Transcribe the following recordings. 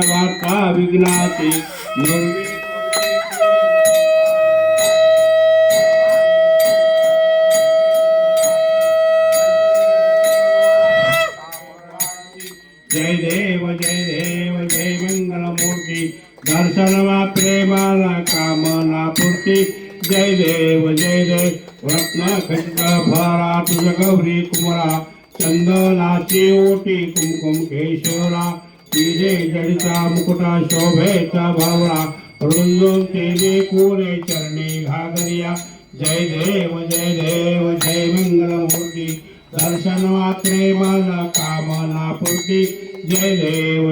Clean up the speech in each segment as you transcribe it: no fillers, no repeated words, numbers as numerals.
वार्ता विघ्नाची जय देव जय मंगलमूर्ती दर्शनवा प्रेमाला कामना पूर्ती जय देव रत्न खचित फरा तुझ गौरी कुमरा चंदनाची ओटी कुमकुम केशवरा तिजे जडिता मुकुटा शोभेचा भावरा रुंजून तेजे कोरे चरणी घागरिया जय देव जय मंगलमूर्ती दर्शन मात्रे मला कामना पूर्ती जय देव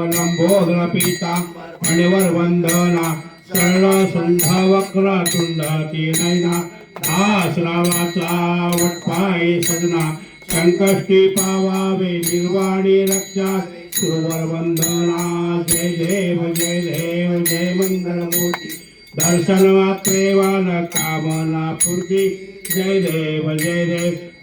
लंबोदर पिता मणिवर वंदना सरळ सुंठ वक्र तुंड ती नैना दास रावाचा वटपाय सजना संकष्टी पावावे निर्वाणी रक्षा सुरवर वंदना जय देव जय मंगलमूर्ती दर्शन मात्रे वाला कामना पूर्ती जय देव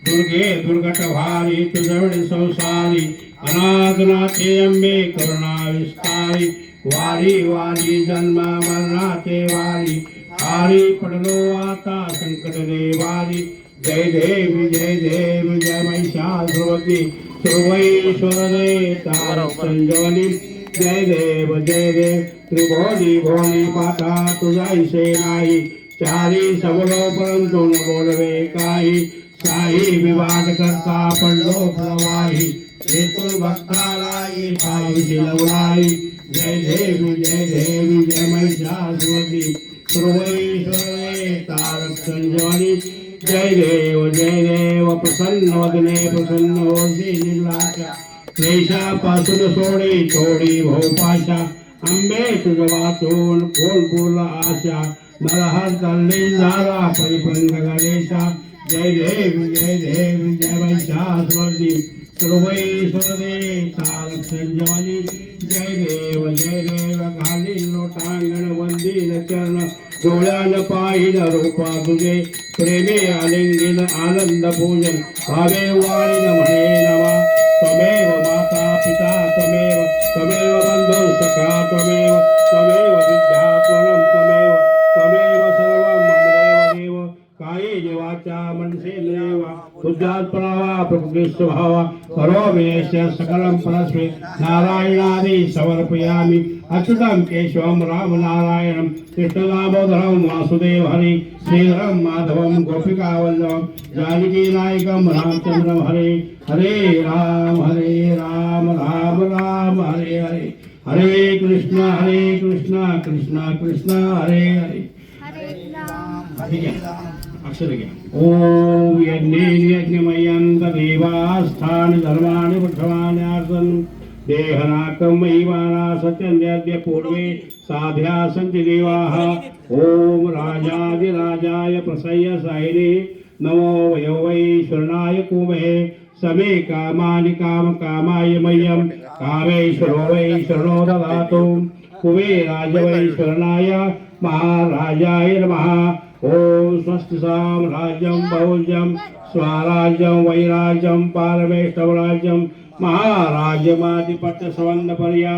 दुर्गे दुर्गट भारी तुझवडे संसारी अनाथनाथे अंबे करुणा विस्तारी वारी जन्म मरणाचे वारी हारी पडलो आता संकट देवारी जय देव जय महिषासुरवती सर्वैश्वर दे तारक संजवनी जय देव त्रिभुवनी भुवनी पाठा तुझाईसे नाही चारी सबलो परंतु न बोलवे काही साई विवाद करता पडलो प्रवाही हेतु भक्तालाई भाविशी लवलाई जय देव जय महिषासुरवती सर्वैश्वरे तारक संजवनी जय देव प्रसन्न वदने प्रसन्न होसी निर्लाचा क्लेशापासून सोडी थोडी भोपाशा अंबे तुझ वाचून फूल आशा नरहर चालली झाला परिपंग गणेशा जय देव महिषासुरवती सर्वैश्वरे तारक संजवनी जय देव घाली लोटांगण वंदील चरण डोळ्यान पाहिल रूपा तुझे प्रेमे आलिंगन आनंद पूजन भावे वाणीन म्हणे नमा त्वमेव माता पिता त्वमेव बंधु सखा त्वमेव विद्यापुरम त्वमेव सर्वं मम देव काये जीवाच्या मनसे देवा तुझ्यात परावा प्रकृती स्वभावा करोमेश सकलं परस्मै नारायणादि समर्पयामि अच्युतं केशवं राम नारायणं कृष्णदामोदरं वासुदेव हरि श्रीधरं माधवं गोपिकावल्लभं जानकीनायकं रामचन्द्रं हरे राम राम राम हरे हरे कृष्ण कृष्ण कृष्ण हरे अक्षर घ्या ओम यज्ञमयंत देवास्थान धर्माणि पृथ्वान्यार्सन देहनाकं महिमाना सत्यन्याद्य पूर्वे साध्या सन्ति देवाः ओम राजाधिराजाय प्रसय्य सायिने नमो वयो वै शरणाय कुमहे समे कामानि कामकामाय मह्यं कामेश्वरो वै शरणो ददातु कुबेराय वै शरणाय महाराजाय नमः ओम स्वस्ति साम्राज्यं बहुज्यं स्वराज्यं वैराज्यं पारमेष्ठवराज्यं महाराज्यमाधिपत्य सवन्नपर्या